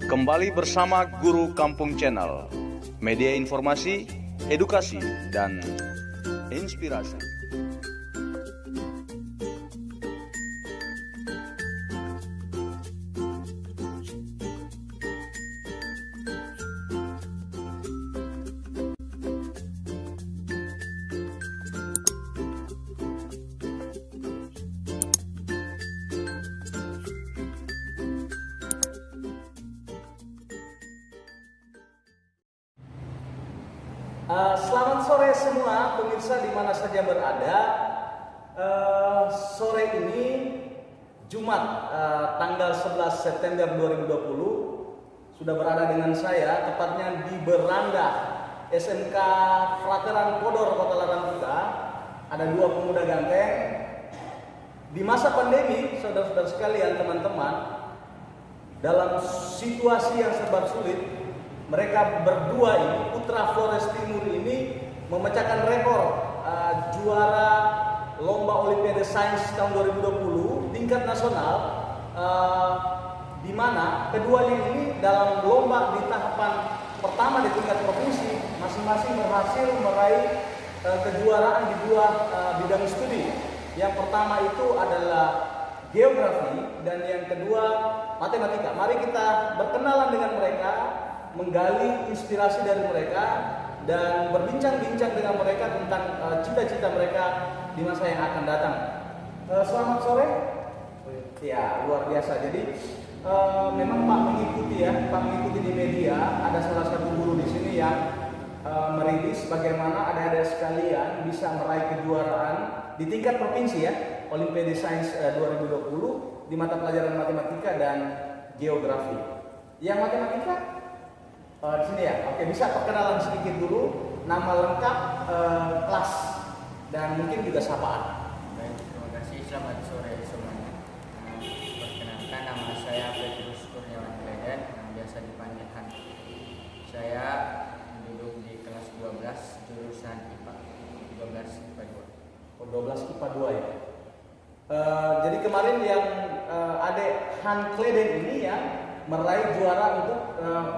Kembali bersama Guru Kampung Channel, media informasi, edukasi, dan inspirasi. Selamat sore semua pemirsa di mana saja berada. Sore ini Jumat tanggal 11 September 2020 sudah berada dengan saya tepatnya di beranda SMK Frateran Podor Kota Larantuka. Ada dua pemuda ganteng. Di masa pandemi, saudara-saudara sekalian, teman-teman, dalam situasi yang serba sulit, mereka berdua ini, Putra Flores Timur ini memecahkan rekor juara lomba Olimpiade Sains tahun 2020 tingkat nasional, di mana keduanya ini dalam lomba di tahapan pertama di tingkat provinsi masing-masing berhasil meraih kejuaraan di dua bidang studi. Yang pertama itu adalah geografi dan yang kedua matematika. Mari kita berkenalan dengan mereka, menggali inspirasi dari mereka dan berbincang-bincang dengan mereka tentang cita-cita mereka di masa yang akan datang. Selamat sore. Ya, luar biasa. Jadi memang Pak mengikuti di media. Ada salah satu guru di sini yang merilis bagaimana adik-adik sekalian bisa meraih kejuaraan di tingkat provinsi ya, Olimpiade Sains 2020 di mata pelajaran matematika dan geografi. Yang matematika di sini ya. Oke, bisa perkenalan sedikit dulu, nama lengkap, kelas, dan mungkin juga sapaan. Baik, terima kasih. Selamat sore semuanya. Perkenalkan, nama saya Petrus Kurniawan Kleden, yang biasa dipanggil Han. Saya duduk di kelas 12 jurusan IPA, 12 IPA 2. Oh, 12 IPA 2 ya. Jadi kemarin yang Adek Han Kleden ini yang meraih juara untuk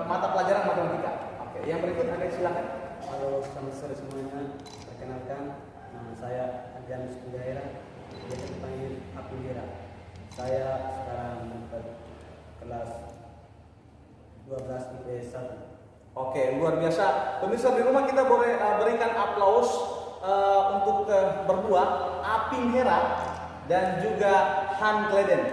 mata pelajaran matematika. Oke, yang berikut Adek silakan. Halo, selamat sore semuanya. Perkenalkan, nama saya Adrianus Pujaira, biasa dipanggil Apundira. Saya sekarang dapat kelas 12 IPS 1. Oke, luar biasa. Pemirsa di rumah, kita boleh berikan aplaus untuk berdua, Apin Hera dan juga Han Kleden,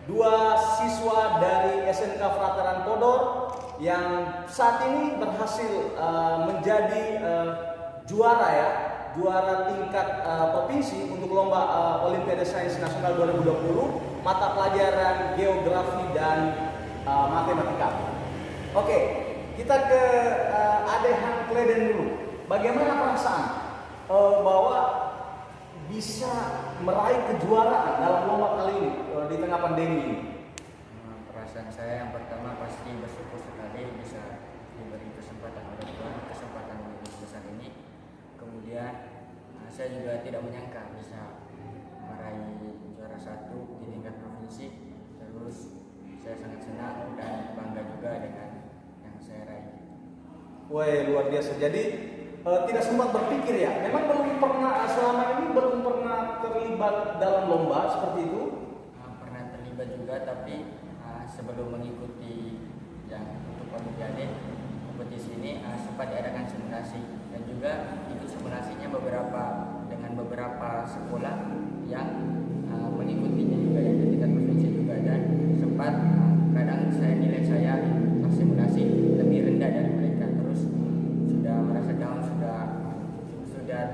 dua siswa dari SMK Frateran Podor yang saat ini berhasil menjadi juara tingkat provinsi untuk lomba Olimpiade Sains Nasional 2020 mata pelajaran geografi dan matematika. Oke, kita ke Adek Han Kleden dulu. Bagaimana perasaan bahwa bisa meraih kejuaraan dalam lomba kali ini di tengah pandemi ini? Perasaan saya yang pertama pasti bersyukur sekali bisa diberi kesempatan oleh Tuhan, kesempatan yang besar ini. Kemudian saya juga tidak menyangka bisa meraih juara 1 di tingkat provinsi. Terus saya sangat senang dan bangga juga dengan yang saya raih. Wah, luar biasa. Jadi tidak sempat berpikir ya. Memang selama ini belum pernah terlibat dalam lomba seperti itu. Pernah terlibat juga, tapi sebelum mengikuti yang untuk Olimpiade kompetisi ini sempat diadakan simulasi dan juga ikut simulasinya dengan beberapa sekolah yang mengikutinya juga yang di tingkat provinsi juga, dan sempat kadang nilai saya simulasi lebih rendah dari mereka. Terus sudah merasa down, sudah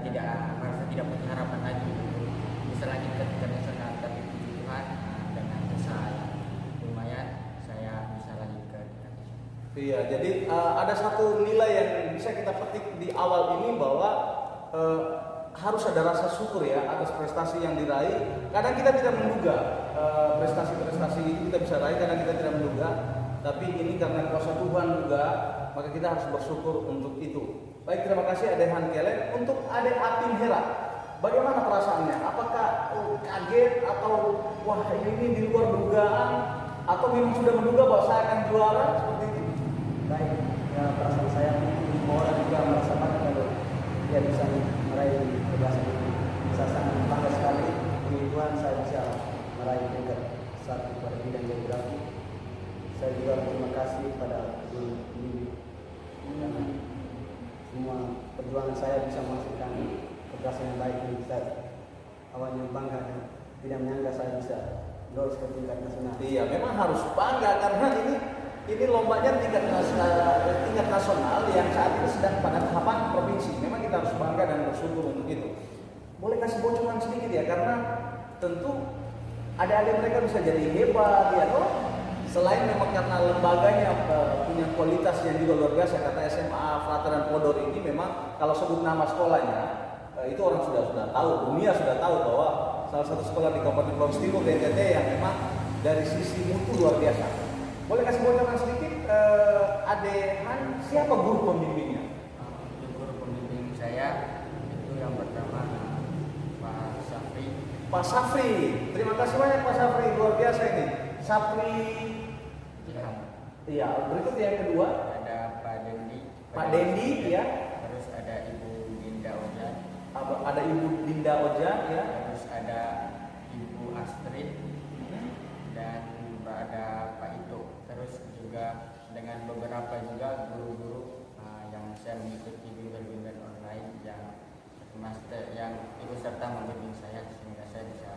tidak punya harapan lagi bisa lanjut ke tingkat nasional, tapi puji Tuhan dengan usaha yang lumayan saya bisa lanjut ke tingkat nasional. Iya, jadi ada satu nilai yang bisa kita petik di awal ini bahwa harus ada rasa syukur ya atas prestasi yang diraih. Kadang kita tidak menduga prestasi-prestasi itu kita bisa raih, kadang kita tidak menduga. Tapi ini karena kuasa Tuhan juga, maka kita harus bersyukur untuk itu. Baik, terima kasih Adek Han Kleden. Untuk Adek Apin Hera, bagaimana perasaannya? Apakah kaget atau wah ini di luar dugaan, atau memang sudah menduga bahwa saya akan juara seperti baik. Ya, perasaan saya semua orang juga merasa bangga kalau dia bisa meraih keberhasilan ini. Saya sangat bangga sekali. Puji Tuhan saya bisa meraih peringkat 1 pada bidang geografi. Saya juga terima kasih pada guru ini karena semua perjuangan saya bisa menghasilkan keberhasilan yang baik ini. Saya awalnya bangga dan tidak menyangka saya bisa lolos ke tingkat nasional. Iya, memang harus bangga karena ini lombanya tingkat nasional yang saat ini sedang pada tahapan provinsi. Memang kita harus bangga dan bersyukur untuk itu. Boleh kasih bocoran sedikit ya, karena tentu adik-adik mereka bisa jadi hebat ya toh. Selain memang karena lembaganya punya kualitas yang juga luar biasa, kata SMA Frateran Podor ini memang kalau sebut nama sekolahnya itu orang sudah tahu, dunia sudah tahu bahwa salah satu sekolah di Kabupaten Flores Timur NTT yang memang dari sisi mutu luar biasa. Boleh kasih bocoran sedikit, Ade Han, siapa guru pembimbingnya? Untuk guru pembimbing saya itu yang pertama Pak Safri. Pak Safri, terima kasih banyak Pak Safri, luar biasa ini. Safri, Ilham. iya. Berikut yang kedua, Ada Pak Dendi. Pak Dendi, ya. Terus ada Ibu Dinda Ojan. Ada Ibu Dinda Oja, ya. Terus ada Ibu Astrid dan ada Pak Ito. Terus juga dengan beberapa juga guru-guru yang saya mengikuti bimbel-bimbel online yang master yang ikut serta membimbing saya sehingga saya bisa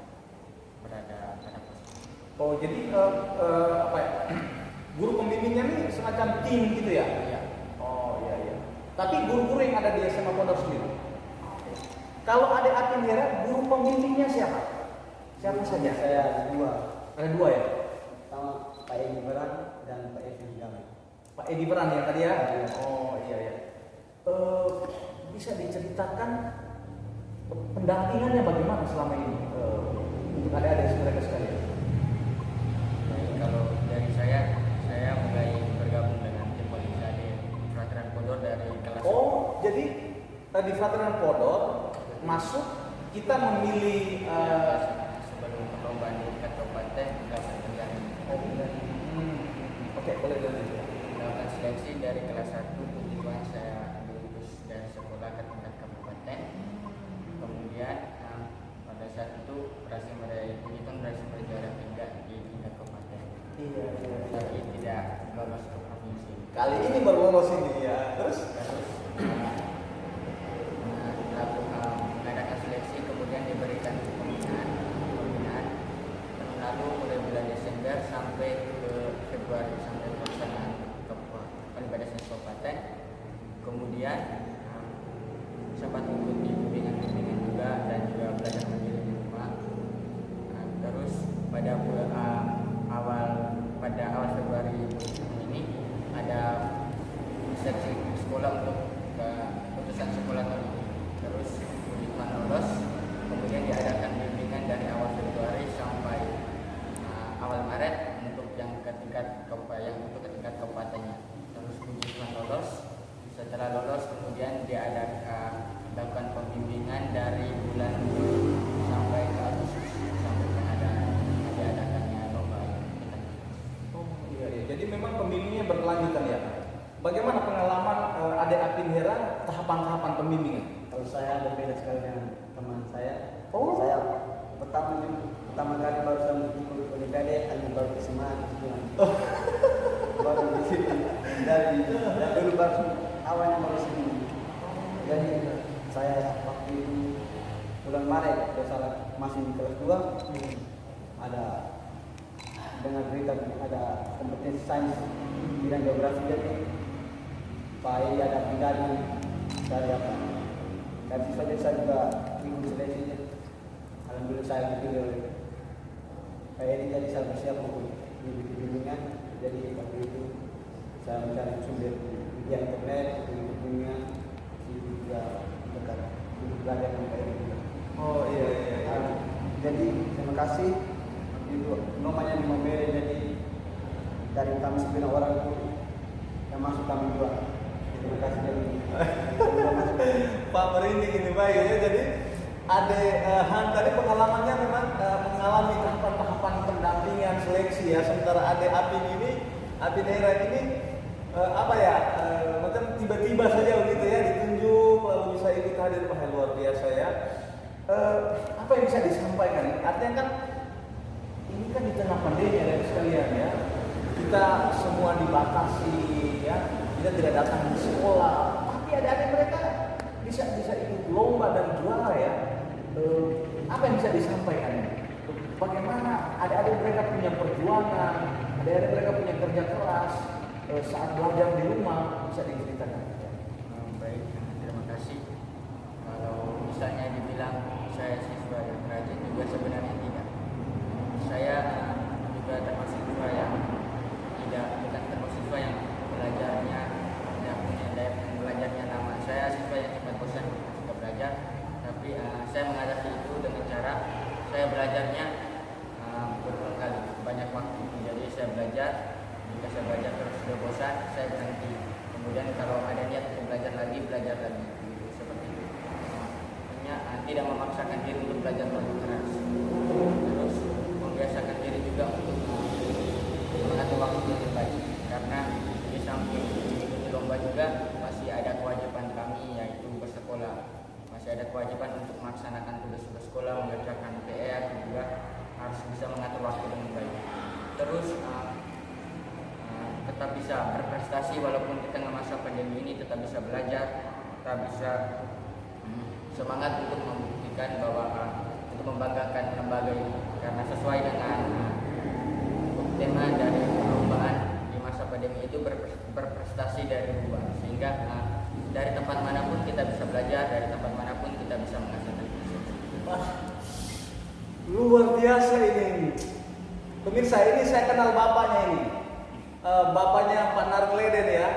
berada pada posisi. Oh, jadi apa ya? Guru pembimbingnya ini semacam tim gitu ya? Iya. Oh, iya. Tapi guru-guru yang ada di SMA Pondok sendiri. Kalau ada Atin Hera, guru pembimbingnya siapa? Siapa saja? Saya ada dua. Ada dua ya? Pertama Pak Edi Beran dan Pak Evi Damai. Pak Edi Peran ya tadi ya? Iya. Oh, iya. Bisa diceritakan pendampingannya bagaimana selama ini untuk adik-adik mereka sekalian? Jadi kalau dari saya mulai bergabung dengan tim Olimpiade Frateran Podor dari kelas. Oh, jadi di Frateran Podor masuk kita memilih sebelum perlombaan di tingkat kabupaten kelas terjadi. Oke, boleh dilanjut. Melakukan seleksi dari kelas 1, puji Tuhan saya lulus dari sekolah ke tingkat kabupaten. Kemudian pada saat itu berhasil meraih puji Tuhan berhasil juara 3 di tingkat kabupaten. Iya. Tapi tidak lolos ke provinsi. Kali ini baru lolos ini ya. Terus Lalu mengadakan seleksi kemudian diberikan pembinaan tahun lalu mulai bulan Desember sampai ke Februari sampai pelaksanaan Olimpiade Kabupaten. Kemudian sempat mengikuti bimbingan juga dan juga belajar mandiri di rumah. Terus pada awal Februari ini ada seleksi sekolah untuk keputusan sekolah tahun ini. Terus puji Tuhan lolos, kemudian diadakan bimbingan dari awal Februari sampai awal Maret untuk yang ke tingkat kabupatennya. Terus puji Tuhan lolos. Setelah lolos kemudian lakukan pembimbingan dari bulan Juli sampai ke Agustus sampai diadakannya lomba. oh iya. Jadi memang pembimbingnya berkelanjutan ya. Bagaimana pengalaman Ade Apin Hera tahapan-tahapan pembimbingan? Kalau saya berbeda sekali dengan teman saya. Oh. Saya pertama kali baru saya ikut Olimpiade, hanya baru kesemaan baru di sini dari dulu baru awalnya baru sini. Jadi saya waktu itu bulan Maret, kalau salah masih di kelas 2, ada dengar berita ada kompetisi sains bidang geografi, jadi Pak Edi ada pribadi dari apa? Dan saja saya juga ikut seleksi. Alhamdulillah saya dipilih oleh Pak Edi, jadi saya bersiap untuk mengikuti bimbingan. Jadi waktu itu saya mencari sumber via internet, mengikuti bimbingan, juga dekat untuk belajar dengan Pak Edi juga. Oh iya. Jadi terima kasih. Itu nomornya 5 Mei, jadi dari kami 9 orang itu yang masuk kami 2. Terima kasih dari Pak merinding ini baik ya. Jadi Ade Han tadi pengalamannya memang mengalami tahapan-tahapan pendampingan seleksi ya. Sementara Ade Apin Hera ini macam tiba-tiba saja begitu ya ditunjuk lalu bisa ikut hadir, luar biasa ya. Apa yang bisa disampaikan? Artinya kan ini kan di tengah pandemi ya sekalian ya. Kita semua dibatasi ya, kita tidak datang di sekolah, tapi adik-adik mereka bisa ikut lomba dan juara ya. Apa yang bisa disampaikan? Bagaimana adik-adik mereka punya perjuangan, adik-adik mereka punya kerja keras saat belajar di rumah, bisa diceritakan? Baik, terima kasih. Kalau misalnya dibilang saya siswa yang rajin juga sebenarnya tidak. Saya juga termasuk siswa yang bukan termasuk siswa yang belajarnya tidak punya daya belajarnya lama. Saya siswa yang cepat bosan ketika belajar, tapi saya mengatasi itu dengan cara saya belajarnya berulang kali, banyak waktu. Jadi saya belajar, jika saya belajar terus sudah bosan, saya berhenti. Kemudian kalau ada niat untuk belajar lagi, gitu, seperti itu. Hanya tidak memaksakan diri untuk belajar lebih keras. Terus membiasakan diri juga untuk mengatur waktu dengan baik. Karena di samping mengikuti lomba juga masih ada kewajiban kami, yaitu bersekolah. Masih ada kewajiban untuk melaksanakan tugas-tugas sekolah, mengerjakan PR, juga harus bisa mengatur waktu dengan baik. Terus tetap bisa berprestasi walaupun di tengah masa pandemi ini, tetap bisa belajar, tetap bisa semangat untuk membuktikan bahwa untuk membanggakan lembaga ini, karena sesuai dengan tema dari perlombaan di masa pandemi itu berprestasi dari rumah, sehingga dari tempat manapun kita bisa belajar, dari tempat manapun kita bisa menghasilkan prestasi. Wah, luar biasa ini. Pemirsa, ini saya kenal bapaknya ini. Bapaknya Pak Nargleden ya.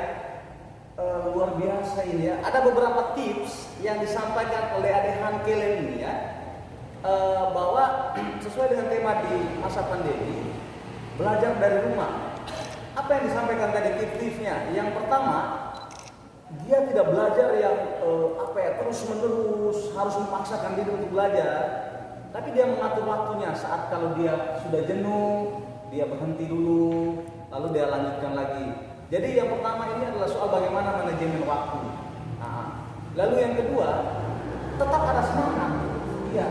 Luar biasa ini ya. Ada beberapa tips yang disampaikan oleh Adik Hankelen ini ya. Bahwa sesuai dengan tema di masa pandemi, belajar dari rumah. Apa yang disampaikan tadi tips-tipsnya? Yang pertama, dia tidak belajar yang terus menerus harus memaksakan diri untuk belajar, tapi dia mengatur waktunya. Saat kalau dia sudah jenuh, dia berhenti dulu, lalu dia lanjutkan lagi. Jadi yang pertama ini adalah soal bagaimana manajemen waktu. Lalu yang kedua, tetap ada semangat. Iya,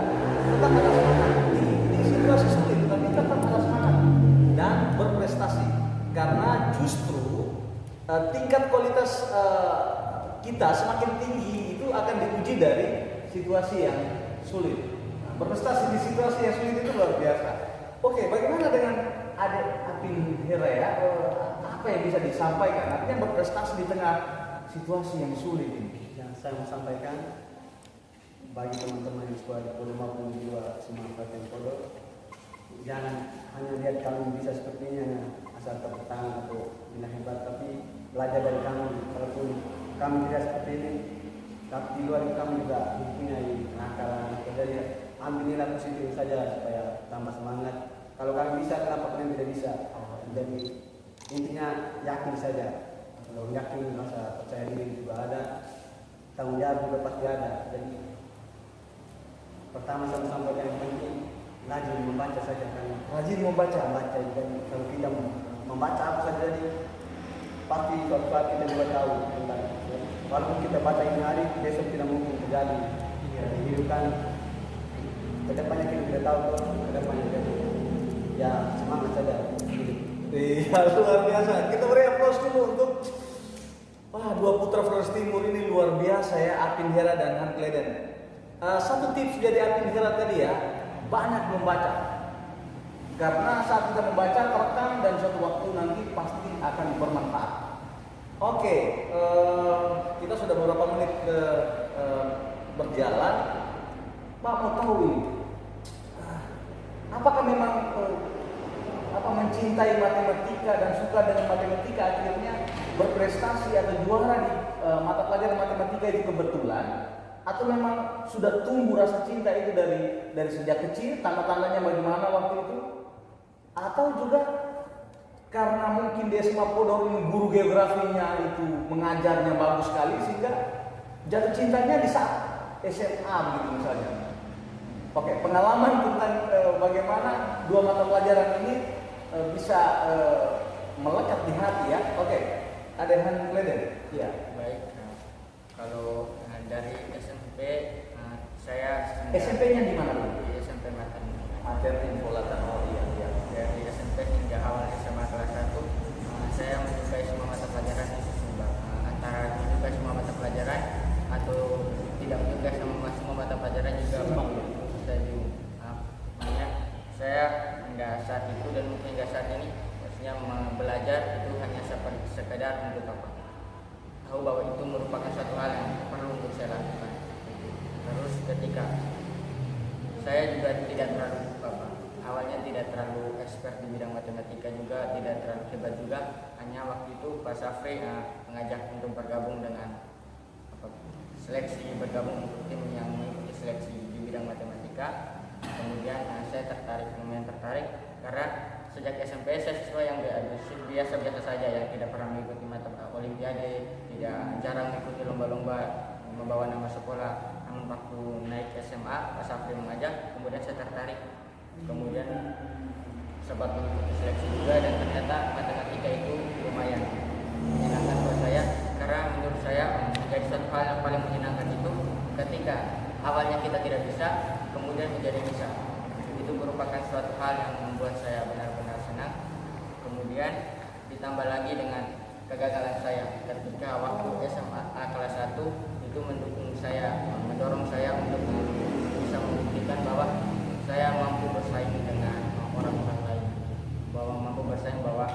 tetap ada semangat di situasi sulit, tapi tetap ada semangat dan berprestasi. Karena justru tingkat kualitas kita semakin tinggi itu akan diuji dari situasi yang sulit. Berprestasi di situasi yang sulit itu luar biasa. Oke, bagaimana dengan Adik Apin Hera ya? Apa yang bisa disampaikan? Artinya berprestasi di tengah situasi yang sulit ini. Yang saya mau sampaikan bagi teman-teman yang sekolah di Podo maupun juga semua Kabupaten Podo, jangan hanya lihat kami bisa sepertinya asal tepuk tangan atau bina hebat, tapi belajar dari kami. Walaupun kami tidak seperti ini, tapi di luar kami juga mempunyai kenakalan. Jadi ambil nilai positif saja supaya tambah semangat. Kalau kami bisa, kenapa kalian tidak bisa? Jadi intinya yakin saja. Kalau yakin, rasa percaya diri juga ada, tanggung jawab juga pasti ada. Jadi pertama saya sampaikan yang penting, rajin membaca saja kan. Rajin membaca. Dan kalau kita membaca apa saja, jadi pasti suatu saat kita juga tahu tentang. Walaupun kita baca ini hari, besok tidak mungkin terjadi. Jadi hidup kan kedepannya kita tidak tahu, kedepannya jadi ya semangat saja. Iya, luar biasa. Kita beri aplaus dulu untuk dua putra Flores Timur ini luar biasa ya, Apin Hera dan Hankleden. Satu tips dari Apin Hera tadi ya, banyak membaca. Karena saat kita membaca terekam dan suatu waktu nanti pasti akan bermanfaat. Oke, kita sudah beberapa menit berjalan. Pak mau tahu ini, apakah memang mencintai matematika dan suka dengan matematika akhirnya berprestasi atau juara di mata pelajaran matematika itu kebetulan, atau memang sudah tumbuh rasa cinta itu dari sejak kecil, tanda-tandanya bagaimana waktu itu, atau juga karena mungkin di SMA Podor ini guru geografinya itu mengajarnya bagus sekali sehingga jatuh cintanya di saat SMA begitu misalnya. Oke, pengalaman tentang bagaimana dua mata pelajaran ini bisa melekat di hati ya. Oke, Adehan Kleden. Iya. Baik. Kalau dari SMP saya SMP-nya di mana, Bu? di SMP Matan. Adehan Polatan. Oh iya, iya. Dari SMP hingga awal SMA kelas 1 saya menyukai semua mata pelajaran itu seimbang. Antara menyukai semua mata pelajaran atau tidak menyukai semua mata pelajaran juga Seimbang. saya bingung. Makanya saya hingga saat itu dan mungkin hingga saat ini maksudnya belajar itu hanya seperti sekedar untuk apa? Tahu bahwa itu merupakan suatu hal yang perlu untuk saya lakukan. Terus ketika saya juga tidak terlalu awalnya tidak terlalu expert di bidang matematika juga, tidak terlalu hebat juga. Hanya waktu itu Pak Safri mengajak untuk bergabung dengan seleksi, bergabung untuk tim yang mengikuti seleksi di bidang matematika. Kemudian saya lumayan tertarik karena sejak SMP saya siswa yang biasa-biasa saja, yang tidak pernah mengikuti olimpiade, tidak jarang mengikuti lomba-lomba membawa nama sekolah. Namun waktu naik SMA Pak Safri mengajak, kemudian saya tertarik. Kemudian sempat mengikuti seleksi juga dan ternyata matematika itu lumayan menyenangkan buat saya, karena menurut saya menjadi suatu hal yang paling menyenangkan itu ketika awalnya kita tidak bisa kemudian menjadi bisa. Itu merupakan suatu hal yang membuat saya benar-benar senang. Kemudian ditambah lagi dengan kegagalan saya ketika waktu SMA kelas 1 itu mendorong saya untuk bisa membuktikan bahwa saya mampu bersaing dengan orang-orang lain, bahwa mampu bersaing, bahwa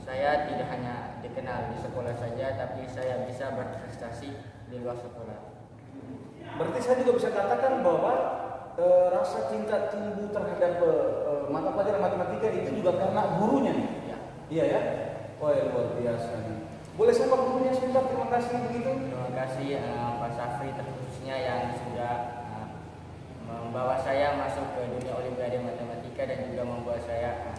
saya tidak hanya dikenal di sekolah saja, tapi saya bisa berprestasi di luar sekolah. Berarti saya juga bisa katakan bahwa rasa cinta tumbuh terhadap mata pelajaran matematika itu juga karena gurunya nih. Ya. Iya ya. Oh ya, luar biasa nih. Boleh sapa gurunya sebentar, terima kasih begitu. Terima kasih Pak Safri terkhususnya yang sudah membawa saya masuk ke dunia olimpiade matematika dan juga membuat saya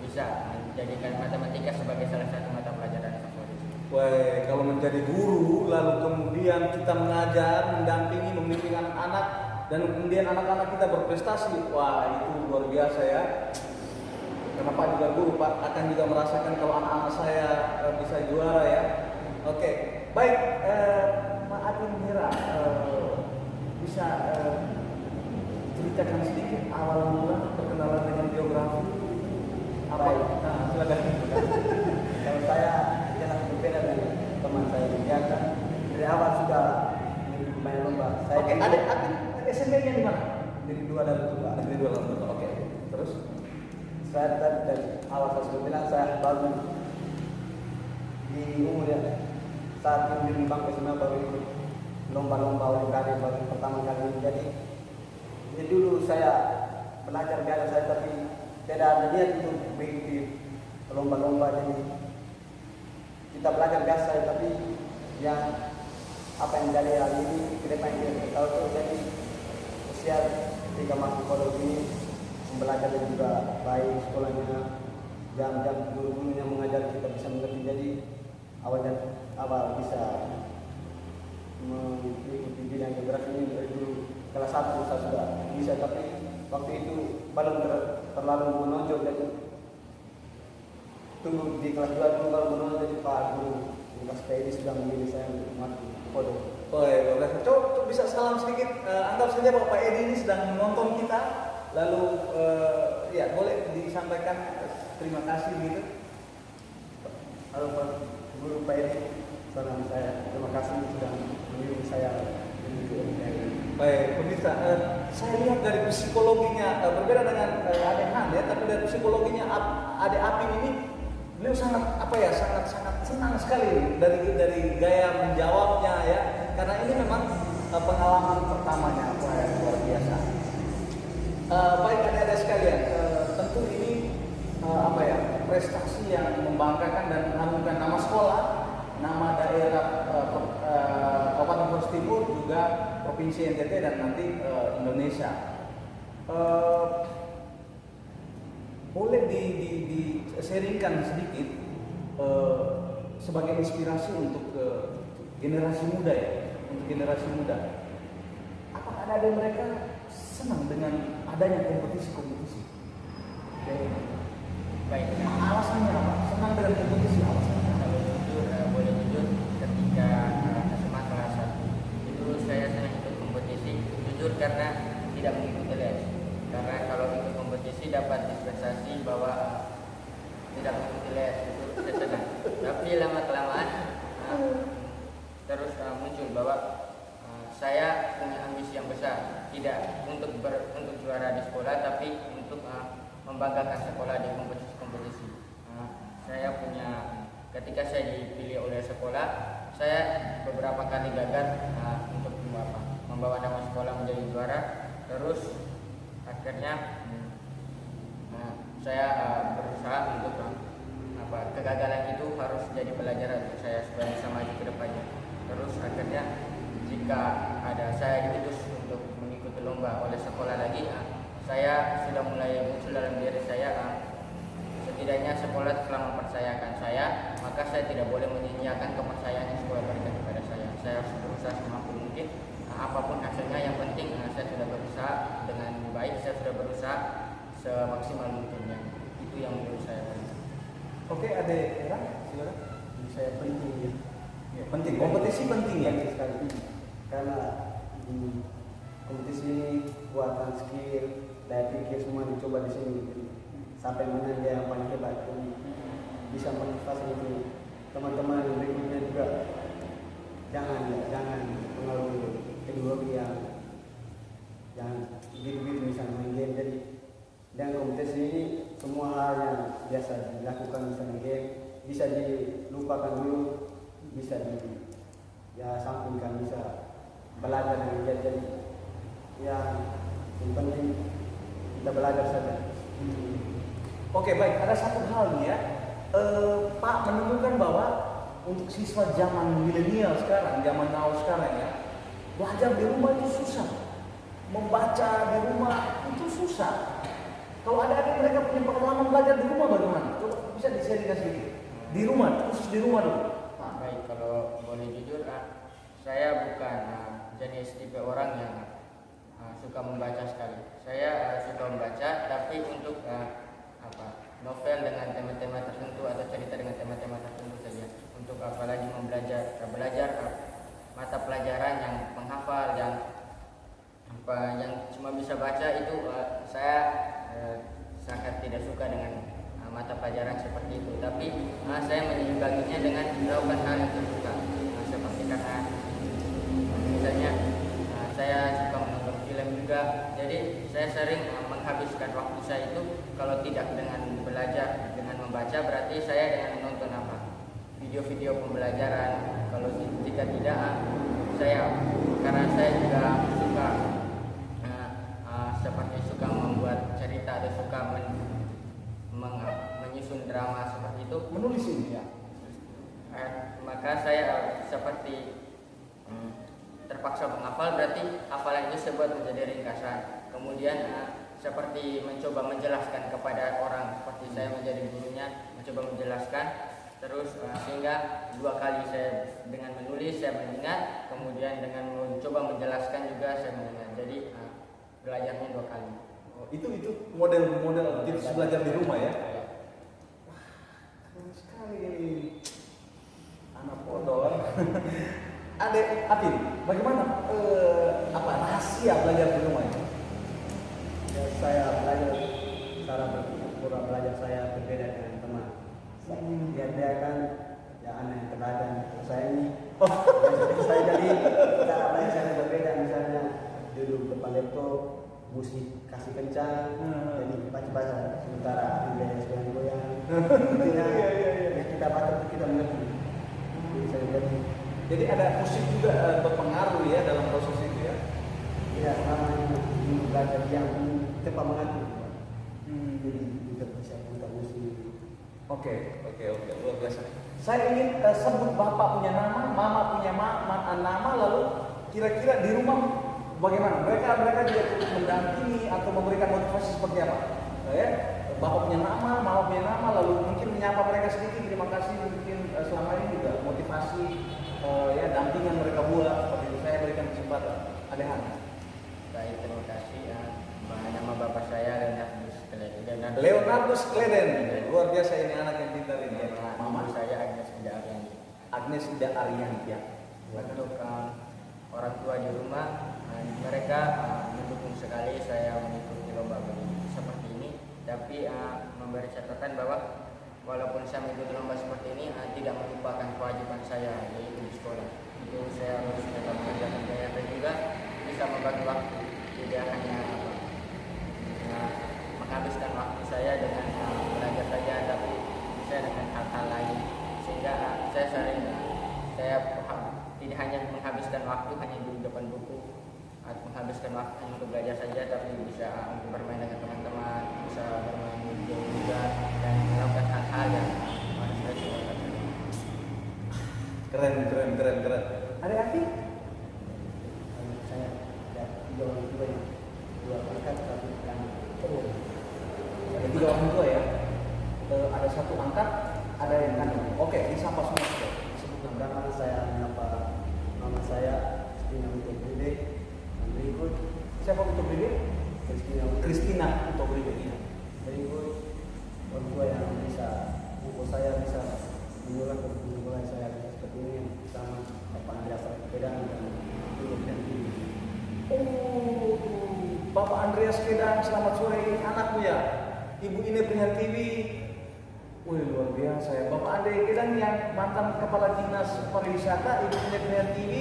bisa menjadikan matematika sebagai salah satu mata pelajaran favorit. Wah, kalau menjadi guru lalu kemudian kita mengajar, mendampingi, membimbing anak-anak dan kemudian anak-anak kita berprestasi, wah itu luar biasa ya. Kenapa juga guru Pak akan juga merasakan kalau anak-anak saya bisa juara ya. Oke, baik, Pak Adin Mira bisa ceritakan sedikit awal mula perkenalan dengan geografi. Apa? Nah, silakan. Kalau saya jelas berbeda dengan teman saya di Jakarta. Dari awal sudah main lomba. Oke, ada SMP-nya di mana? Dari 2 dan 2. Negeri 2 Lampung. Oke. Terus Saya dari awal saya sudah bilang saya baru di umur ya saat di bangku SMA baru ikut lomba-lomba olimpiade baru pertama kali. Jadi dulu saya belajar biasa saya tapi tidak ada niat untuk mengikuti lomba-lomba. Jadi kita belajar biasa tapi yang apa yang jadi hari ini ke depan kita tahu tuh. Jadi usia ketika masuk pondok ini belajar juga baik sekolahnya, jam-jam guru-gurunya mengajar kita bisa mengerti. Jadi awal bisa mengikuti bidang geografi ini dari dulu kelas 1 saya sudah bisa, tapi waktu itu belum terlalu menonjol. Jadi tunggu di kelas 2 dulu baru menonjol. Jadi Pak Guru kelas ini sudah memilih saya untuk masuk pondok. oh ya, coba bisa salam sedikit. Anggap saja Bapak Edi ini sedang menonton kita. Lalu ya boleh disampaikan terima kasih gitu. Halo Pak Guru Pak Edi, salam saya. Terima kasih sudah memilih saya. Baik, pemirsa, saya lihat dari psikologinya berbeda dengan Ade Han ya, tapi dari psikologinya Ade Apin ini beliau sangat sangat senang sekali dari gaya menjawabnya ya, karena ini memang pengalaman pertamanya. Wah, luar biasa. Baik adik-adik sekalian, tentu ini prestasi yang membanggakan dan mengharumkan nama sekolah, nama daerah Kabupaten Flores Timur, juga Provinsi NTT dan nanti Indonesia. Boleh di-sharingkan sedikit sebagai inspirasi untuk generasi muda ya, untuk generasi muda. Apakah ada mereka senang dengan adanya kompetisi-kompetisi? Baik. Alasannya apa? Senang dengan kompetisi, alasannya? Kalau itu tapi lama kelamaan terus muncul bahwa saya punya ambisi yang besar, tidak untuk juara di sekolah, tapi untuk membanggakan sekolah di kompetisi-kompetisi. Saya punya, ketika saya dipilih oleh sekolah, saya beberapa kali gagal untuk membawa nama sekolah menjadi juara. Terus akhirnya saya berusaha untuk kegagalan itu harus jadi pelajaran untuk saya supaya bisa maju ke depannya. Terus akhirnya jika ada saya diutus untuk mengikuti lomba oleh sekolah lagi, saya sudah mulai muncul dalam diri saya, setidaknya sekolah telah mempercayakan saya, maka saya tidak boleh menyia-nyiakan kepercayaan yang sekolah berikan kepada saya. Saya harus berusaha semampu mungkin, apapun hasilnya, yang penting saya sudah berusaha dengan baik, saya sudah berusaha semaksimal mungkinnya. Itu yang menurut saya. Oke, ada Era, silakan. Menurut saya penting ya. Ya, penting. Kompetisi penting ya. Penting sekali. Karena di kompetisi ini kuatan skill, daya pikir semua dicoba di sini. Sampai mana dia yang paling hebat, bisa motivasi itu teman-teman berikutnya juga. Jangan pengaruh teknologi yang gitu-gitu misalnya main game. Jadi dan kompetisi ini semua hal yang biasa dilakukan misalnya game bisa dilupakan dulu, bisa sampingkan, bisa belajar dengan dia. Jadi yang penting kita belajar saja. Oke, baik. Ada satu hal nih ya. Pak menemukan bahwa untuk siswa zaman milenial sekarang, zaman now sekarang ya, belajar di rumah itu susah. Membaca di rumah itu susah. Kalau ada mereka punya pengalaman belajar di rumah bagaimana? Coba bisa di-sharing sedikit. Di rumah, khusus di rumah dulu. Baik, kalau boleh jujur, saya bukan jenis tipe orang yang suka membaca sekali. Saya suka membaca, tapi untuk novel dengan tema-tema tertentu atau cerita dengan tema-tema tertentu saja. Untuk apalagi belajar mata pelajaran yang menghafal, yang cuma bisa baca itu, saya sangat tidak suka dengan mata pelajaran seperti itu. Tapi saya menyeimbanginya dengan melakukan hal yang saya suka, seperti karena misalnya saya suka menonton film juga. Jadi saya sering menghabiskan waktu saya itu, kalau tidak dengan belajar, dengan membaca, berarti saya dengan menonton video-video pembelajaran. Kalau jika tidak, karena saya juga suka seperti suka membuat cerita atau suka menyusun drama seperti itu, Menulis ini ya. maka saya seperti terpaksa menghafal, berarti hafalan itu saya buat menjadi ringkasan. Kemudian seperti mencoba menjelaskan kepada orang, seperti saya menjadi gurunya, mencoba menjelaskan. Terus sehingga 2 kali saya dengan menulis saya mengingat, kemudian dengan mencoba menjelaskan juga saya mengingat. Jadi belajarnya 2 kali. Oh, itu model tips belajar di rumah ya. Wah, keren sekali anak podol. Adek Apin, bagaimana rahasia belajar di rumah ini? Ya, saya belajar cara pola belajar saya berbeda dengan teman. Dia kan ya anak yang teladan. Saya ini saya jadi cara belajar saya berbeda. Misalnya duduk depan laptop, musik kasih kencang, jadi baca-baca, sementara dia sedang goyang. Intinya ya kita baca kita mengerti. Jadi ada musik juga berpengaruh ya dalam proses itu ya. Ya, selama ini belajar yang cepat mengatur. Jadi juga bisa putar musik. Oke, luar biasa. Saya ingin sebut bapak punya nama, mama punya nama, lalu kira-kira di rumah bagaimana? Mereka juga cukup mendampingi atau memberikan motivasi seperti apa? Ya, bapak punya nama, mama punya nama, lalu mungkin menyapa mereka sedikit. Terima kasih, mungkin selama ini juga motivasi, ya dampingan mereka buat seperti itu. Saya berikan kesempatan. Ada hal. Baik, terima kasih. Nama bapak saya Leonardus Kleden. Luar biasa ini anak yang pintar ini ya. Mama saya Agnes Ida Ariyanti. Agnes Ida Ariyanti ya. Untuk orang tua di rumah, mereka mendukung sekali saya mengikuti lomba seperti ini. Tapi memberi catatan bahwa walaupun saya mengikuti lomba seperti ini, tidak melupakan kewajiban saya yaitu di sekolah. Itu saya harus tetap mengerjakannya dan juga bisa membagi waktu, tidak hanya menghabiskan waktu saya dengan belajar saja, tapi saya dengan hal-hal lain, sehingga saya sering tidak hanya menghabiskan waktu hanya di depan buku atau menghabiskan waktu untuk belajar saja, tapi bisa untuk bermain dengan teman-teman, bisa bermain game juga, dan melakukan hal-hal yang harus saya suka. Keren. Ada Aki? Saya ada 3 orang tua yang 2 angkat, 1 yang turun. Ada 3 orang tua ya. Ada 1 angkat, ada yang kandung. Oke, disapa semua saja. Sebutkan. Pertama saya menyapa mama saya, Kristina untuk Bride. Dan berikut Siapa untuk Bride? Kristina untuk Bride. Iya. berikut orang tua yang bisa membuat saya bisa memulai saya seperti ini, sama Bapak Andreas Kedang dan Ibu dan Ibu. Oh, Bapak Andreas Kedang, selamat sore. Anakku ya, Ibu ini penyiar TV. Wih, luar biasa ya. Bapak Andre Kedang yang mantan kepala dinas pariwisata, Ibu ini penyiar TV,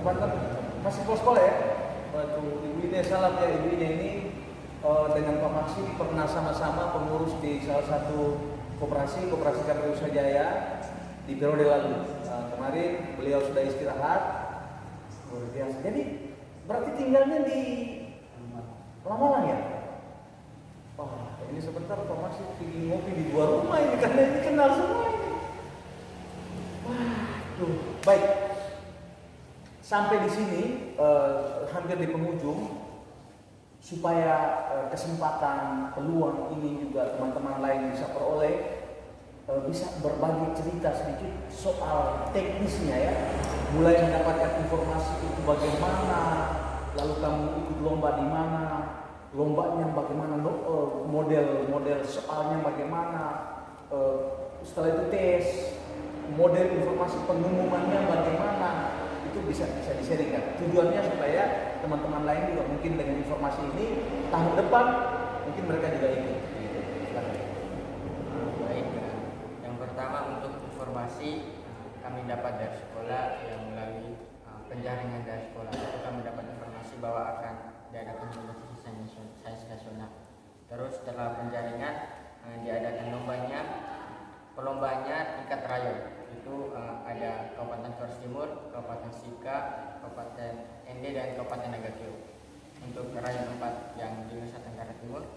mantan masih sekolah ya. Waduh, Ibu ini salam ya. Ibu ini dengan Pak Maksi pernah sama-sama pengurus di salah satu koperasi KPU Jaya di periode lalu. Kemarin beliau sudah istirahat. Luar biasa. Jadi berarti tinggalnya di Lamalang ya? Wah, ini sebentar Pak Maksi pergi ngopi di 2 rumah ini karena ini kenal semua ini. Waduh, baik. Sampai di sini hampir di penghujung. Supaya kesempatan, peluang ini juga teman-teman lain bisa peroleh, bisa berbagi cerita sedikit soal teknisnya ya, mulai mendapatkan informasi itu bagaimana, lalu kamu ikut lomba di mana, lombanya bagaimana, model soalnya bagaimana, setelah itu tes, model informasi pengumumannya bagaimana, itu bisa di-sharingkan. Tujuannya supaya teman-teman lain juga mungkin dengan informasi ini tahun depan mungkin mereka juga ikut. Baik, yang pertama untuk informasi kami dapat dari sekolah yang melalui penjaringan dari sekolah. Kami dapat informasi bahwa akan diadakan kompetisi sains nasional. Terus setelah penjaringan diadakan lombanya, perlombaannya tingkat rayon. Itu ada Kabupaten Flores Timur, Kabupaten Sika, Kabupaten Ende, dan Kabupaten Nagakio. Untuk rayon 4 yang di Nusa Tenggara Timur.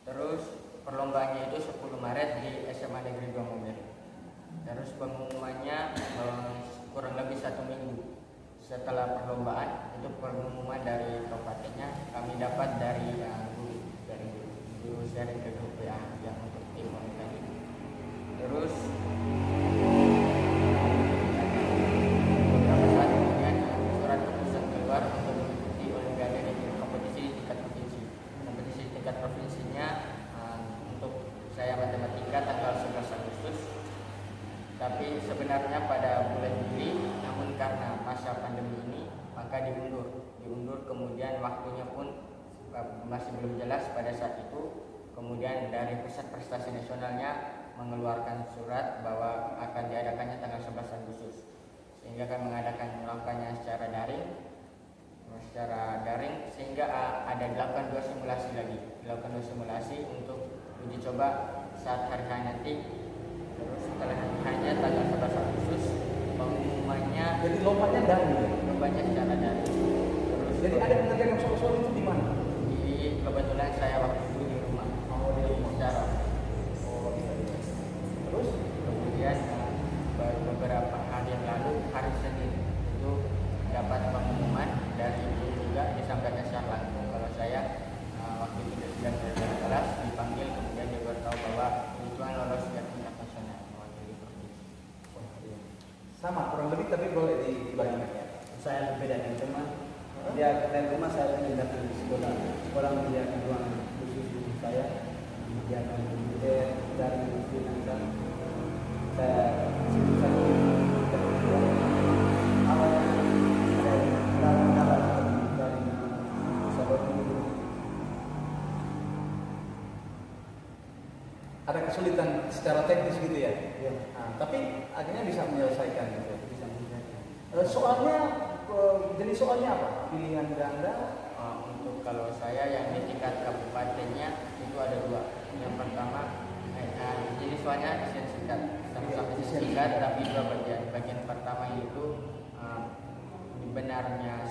Terus perlombaannya itu 10 Maret di SMA Negeri 2 Mobil. Terus pengumumannya kurang lebih 1 minggu setelah perlombaan. Itu pengumuman dari kabupatennya kami dapat dari guru sharing ke grup WA yang untuk tim tadi. Terus beberapa saat kemudian surat keputusan keluar untuk mengikuti Olimpiade di kompetisi tingkat provinsi. Kompetisi tingkat provinsinya untuk saya matematika tanggal 11 Agustus. Tapi sebenarnya pada bulan Juli, namun karena masa pandemi ini maka diundur kemudian waktunya pun masih belum jelas pada saat itu. Kemudian dari Pusat Prestasi Nasionalnya mengeluarkan surat bahwa akan diadakannya tanggal 11 Agustus, sehingga kami melakukannya secara daring sehingga ada 82 simulasi lagi, 82 simulasi untuk uji coba saat hari H nanti. Terus setelah hari H-nya tanggal 11 Agustus pengumumannya. Jadi lombanya daring ya? Lombanya secara daring. Terus Jadi ada pengerjaan soal-soal itu di mana? Di kebetulan saya waktu itu di rumah. Di Muntara. Terus kemudian beberapa hari yang lalu, hari Senin itu dapat pengumuman dari ibu juga, disampaikan secara langsung kalau saya waktu itu sedang dari kelas dipanggil, kemudian diberitahu bahwa kebutuhan lolos ke tingkat nasional mewakili provinsi. Sama kurang lebih, tapi boleh dibagikan ya. Saya berbeda dengan teman. Dia dari rumah saya datang di sekolah menyediakan ruang khusus untuk saya, menyediakan komputer dari finansial. Saya sebutkan awalnya dari sahabat dulu. Ada kesulitan secara teknis gitu ya? Ya. Nah, tapi akhirnya bisa menyelesaikan gitu. Bisa menyelesaikan. Soalnya jenis soalnya apa? Pilihan ganda. Untuk kalau saya yang di tingkat kabupatennya itu ada dua. Yang pertama jenis soalnya desain singkat, sama-sama desain singkat tapi dua bagian. Bagian pertama itu benarnya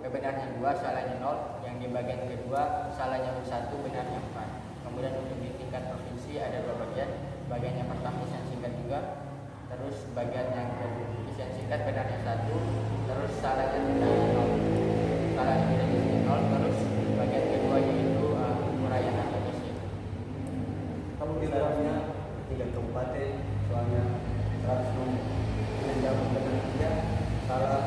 benarnya 2, salahnya 0. Yang di bagian kedua salahnya 1, benarnya 4. Kemudian untuk di tingkat provinsi ada dua bagian. Bagian yang pertama desain singkat juga, terus bagian yang kedua desain singkat benarnya 1, terus salahnya tidak 0. Salahnya tidak 0, terus bagian kedua yaitu uraian atau isi. Kalau di Misalnya dalamnya 3 kabupaten, soalnya 100 nomor. Yang jawab dengan 3, salah.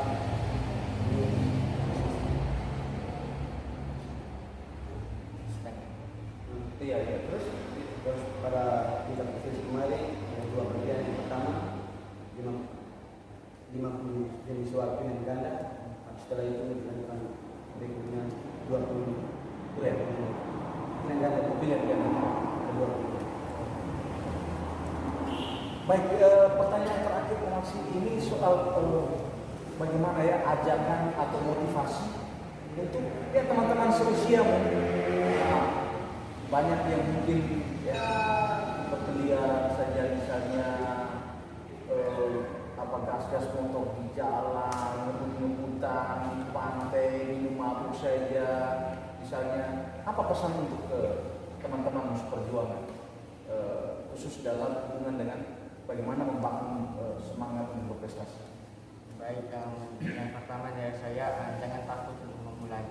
iya. Terus Terus pada tingkat provinsi kemarin ada 2 bagian. Yang pertama 50 jenis soal pilihan ganda. Setelah itu dilakukan berikutnya 20 pilihan ganda. pilihan ganda. Kedua. Baik, pertanyaan terakhir masih ini soal bagaimana ya ajakan atau motivasi untuk ya teman-teman seusia mungkin. Nah, banyak yang mungkin ya berkeliaran saja misalnya gas-gas motor di jalan, ngebut-ngebutan di pantai, minum mabuk saja misalnya. Apa pesan untuk teman-teman perjuangan khusus dalam hubungan dengan bagaimana membangun semangat untuk berprestasi? Baik, yang pertama dari saya jangan takut untuk memulai.